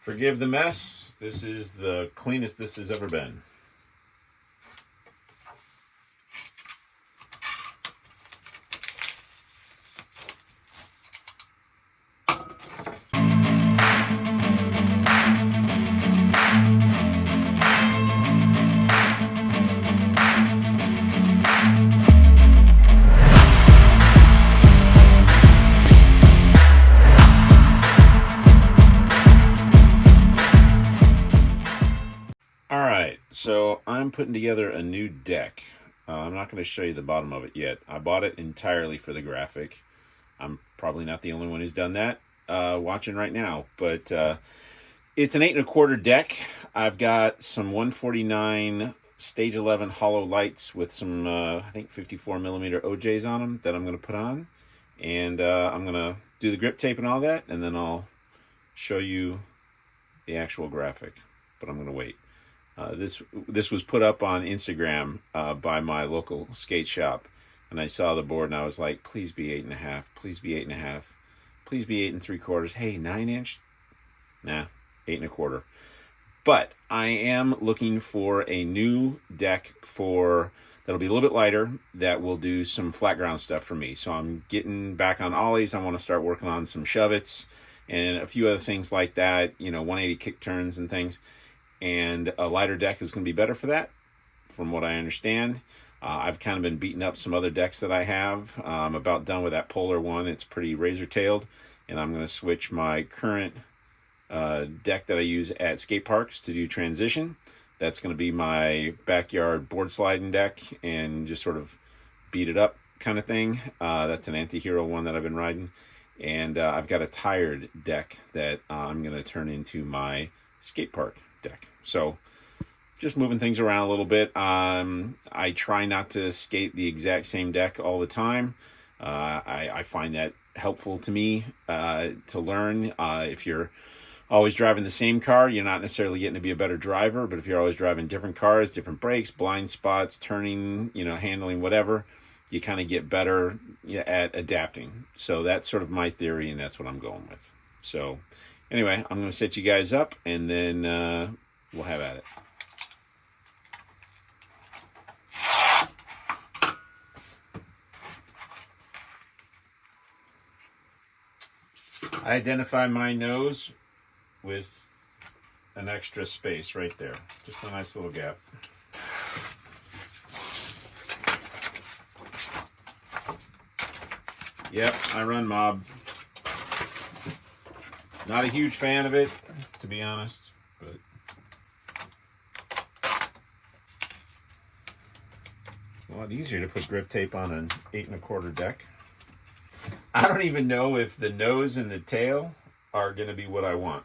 Forgive the mess. This is the cleanest this has ever been. So I'm putting together a new deck. I'm not going to show you the bottom of it yet. I bought it entirely for the graphic. I'm probably not the only one who's done that watching right now, but it's an 8 1/4 deck. I've got some 149 stage 11 hollow lights with some I think 54mm OJs on them that I'm going to put on, and I'm going to do the grip tape and all that, and then I'll show you the actual graphic, but I'm going to wait. This was put up on Instagram by my local skate shop, and I saw the board and I was like, please be 8 1/2, please be 8 1/2, please be 8 3/4. Hey, 9-inch? Nah, 8 1/4. But I am looking for a new deck that'll be a little bit lighter, that will do some flat ground stuff for me. So I'm getting back on ollies. I want to start working on some shove-its and a few other things like that, 180 kick turns and things. And a lighter deck is going to be better for that, from what I understand. I've kind of been beating up some other decks that I have. I'm about done with that Polar one. It's pretty razor-tailed, and I'm going to switch my current deck that I use at skate parks to do transition. That's going to be my backyard board sliding deck and just sort of beat it up kind of thing. That's an anti-hero one that I've been riding. And I've got a tired deck that I'm going to turn into my skate park deck. So just moving things around a little bit. I try not to skate the exact same deck all the time. I find that helpful to me to learn. If you're always driving the same car, you're not necessarily getting to be a better driver, but if you're always driving different cars, different brakes, blind spots, turning, handling, whatever, you kind of get better at adapting. So that's sort of my theory, and that's what I'm going with. So anyway, I'm going to set you guys up, and then we'll have at it. I identify my nose with an extra space right there. Just a nice little gap. Yep, I run mob. Not a huge fan of it, to be honest, but it's a lot easier to put grip tape on an 8 1/4 deck. I don't even know if the nose and the tail are going to be what I want.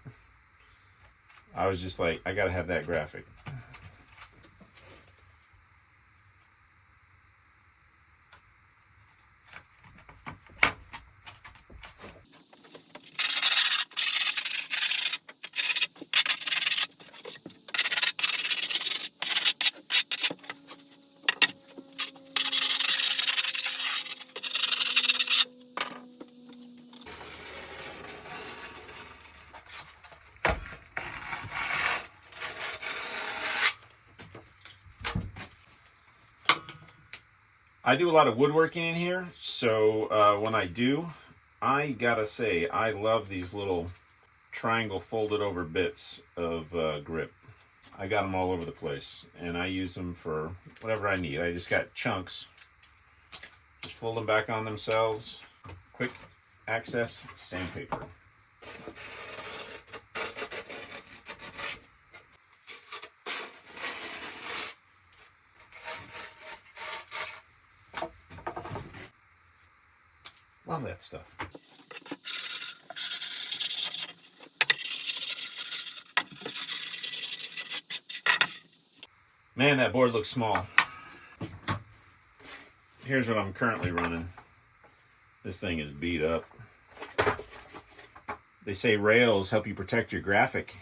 I was just like, I got to have that graphic. I do a lot of woodworking in here, so when I do, I gotta say, I love these little triangle folded over bits of grip. I got them all over the place, and I use them for whatever I need. I just got chunks. Just fold them back on themselves. Quick access sandpaper. Love that stuff. Man, that board looks small. Here's what I'm currently running. This thing is beat up. They say rails help you protect your graphic.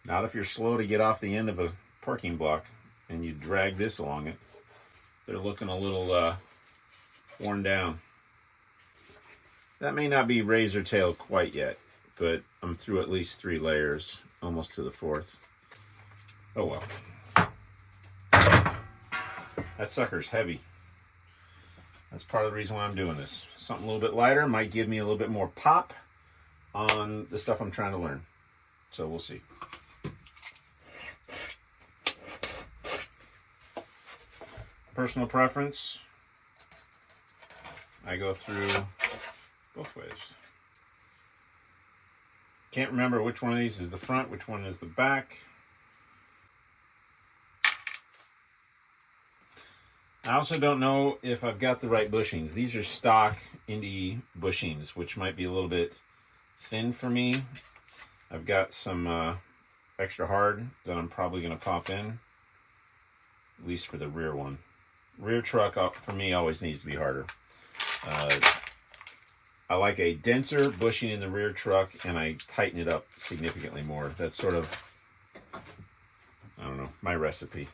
Not if you're slow to get off the end of a parking block and you drag this along it. They're looking a little worn down. That may not be razor tail quite yet, but I'm through at least 3 layers, almost to the 4th. Oh well. That sucker's heavy. That's part of the reason why I'm doing this. Something a little bit lighter might give me a little bit more pop on the stuff I'm trying to learn. So we'll see. Personal preference, I go through both ways. Can't remember which one of these is the front, which one is the back. I also don't know if I've got the right bushings. These are stock Indie bushings, which might be a little bit thin for me. I've got some extra hard that I'm probably going to pop in, at least for the rear one. Rear truck up for me always needs to be harder. I like a denser bushing in the rear truck, and I tighten it up significantly more. That's sort of, I don't know, my recipe.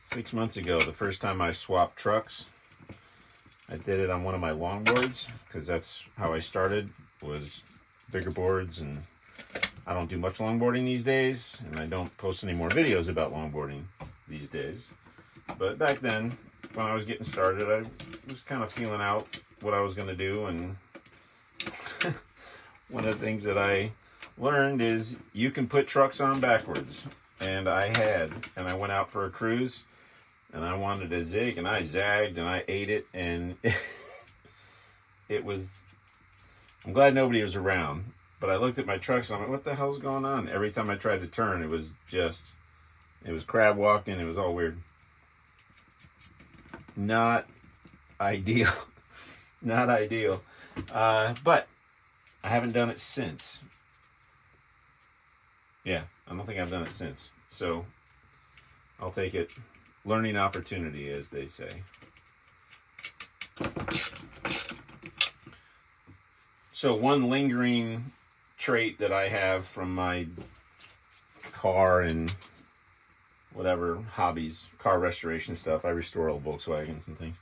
Six months ago, the first time I swapped trucks, I did it on one of my longboards, because that's how I started, was bigger boards, and I don't do much longboarding these days, and I don't post any more videos about longboarding these days. But back then, when I was getting started, I was kind of feeling out what I was going to do, and one of the things that I learned is you can put trucks on backwards, and I went out for a cruise, and I wanted to zig, and I zagged, and I ate it, and it was, I'm glad nobody was around, but I looked at my trucks, and I'm like, what the hell's going on? Every time I tried to turn, it was crab walking, it was all weird. Not ideal. Not ideal. But I haven't done it since. Yeah, I don't think I've done it since. So I'll take it. Learning opportunity, as they say. So one lingering trait that I have from my car and whatever hobbies, car restoration stuff, I restore old Volkswagens and things,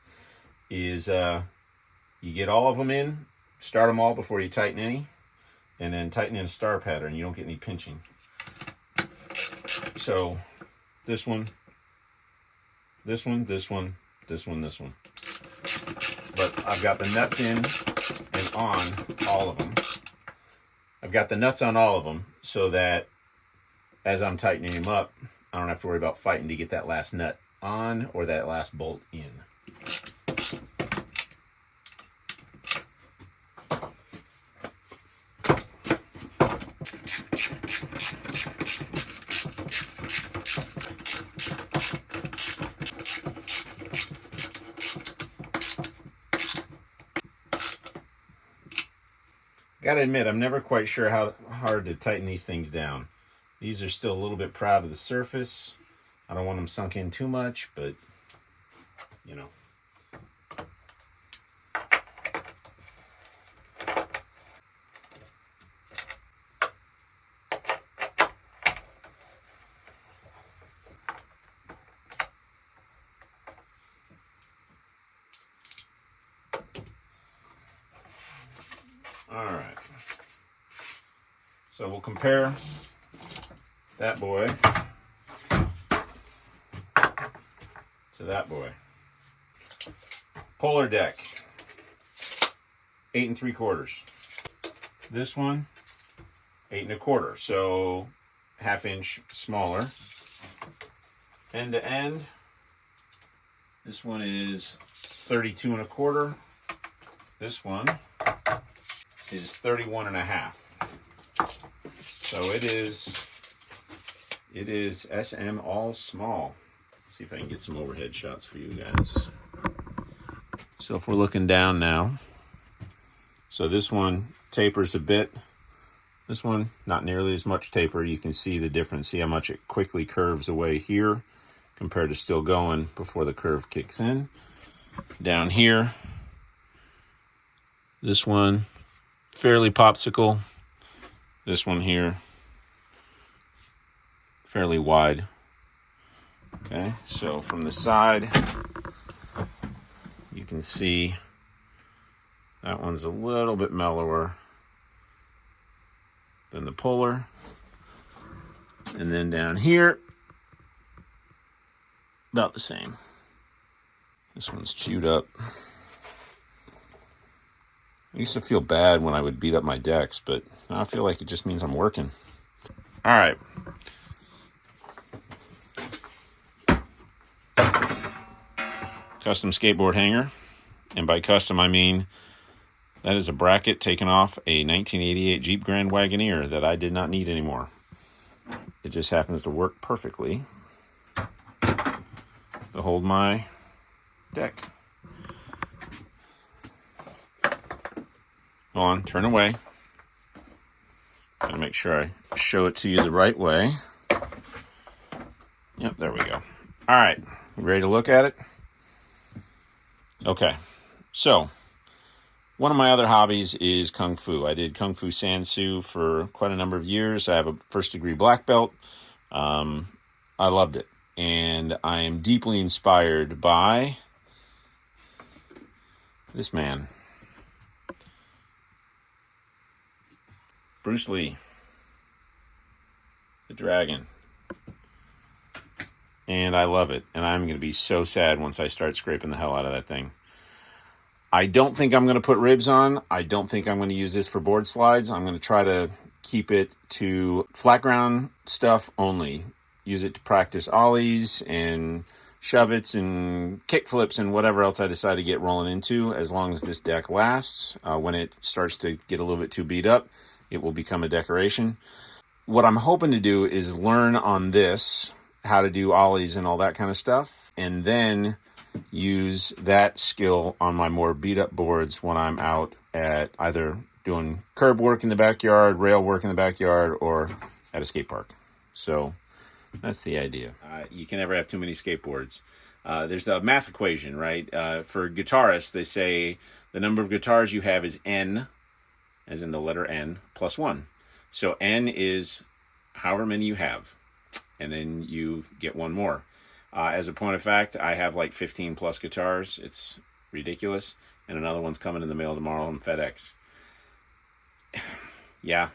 is you get all of them in, start them all before you tighten any, and then tighten in a star pattern. You don't get any pinching. So this one, this one, this one, this one, this one. But I've got the nuts in and on all of them. I've got the nuts on all of them so that as I'm tightening them up, I don't have to worry about fighting to get that last nut on or that last bolt in. Gotta admit, I'm never quite sure how hard to tighten these things down. These are still a little bit proud of the surface. I don't want them sunk in too much, but, you know. All right. So we'll compare that boy to that boy. Polar deck, 8 3/4. This one, 8 1/4. So ½ inch smaller. End to end, this one is 32 1/4. This one is 31 1/2. So it is SM all small. Let's see if I can get some overhead shots for you guys. So if we're looking down now, so this one tapers a bit. This one, not nearly as much taper. You can see the difference. See how much it quickly curves away here compared to still going before the curve kicks in. Down here, this one, fairly popsicle. This one here, fairly wide. Okay, so from the side, you can see that one's a little bit mellower than the puller. And then down here, about the same. This one's chewed up. I used to feel bad when I would beat up my decks, but now I feel like it just means I'm working. All right. Custom skateboard hanger. And by custom, I mean that is a bracket taken off a 1988 Jeep Grand Wagoneer that I did not need anymore. It just happens to work perfectly to hold my deck. Go on, turn away. Gotta make sure I show it to you the right way. Yep, there we go. All right, ready to look at it? Okay, so one of my other hobbies is Kung Fu. I did Kung Fu San Soo for quite a number of years. I have a first-degree black belt. I loved it. And I am deeply inspired by this man, Bruce Lee, the dragon. And I love it. And I'm going to be so sad once I start scraping the hell out of that thing. I don't think I'm going to put ribs on. I don't think I'm going to use this for board slides. I'm going to try to keep it to flat ground stuff only. Use it to practice ollies and shove-its and kick flips and whatever else I decide to get rolling into, as long as this deck lasts. When it starts to get a little bit too beat up, it will become a decoration. What I'm hoping to do is learn on this how to do ollies and all that kind of stuff, and then use that skill on my more beat up boards when I'm out at either doing curb work in the backyard, rail work in the backyard, or at a skate park. So that's the idea. You can never have too many skateboards. There's a math equation, right? For guitarists, they say the number of guitars you have is N, as in the letter N, plus 1. So N is however many you have, and then you get one more. As a point of fact, I have like 15 plus guitars. It's ridiculous. And another one's coming in the mail tomorrow on FedEx. Yeah.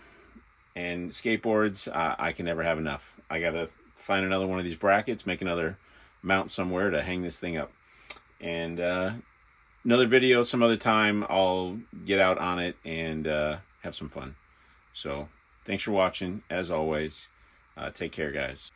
And skateboards, I can never have enough. I got to find another one of these brackets, make another mount somewhere to hang this thing up. And another video some other time, I'll get out on it and have some fun. So thanks for watching. As always, take care, guys.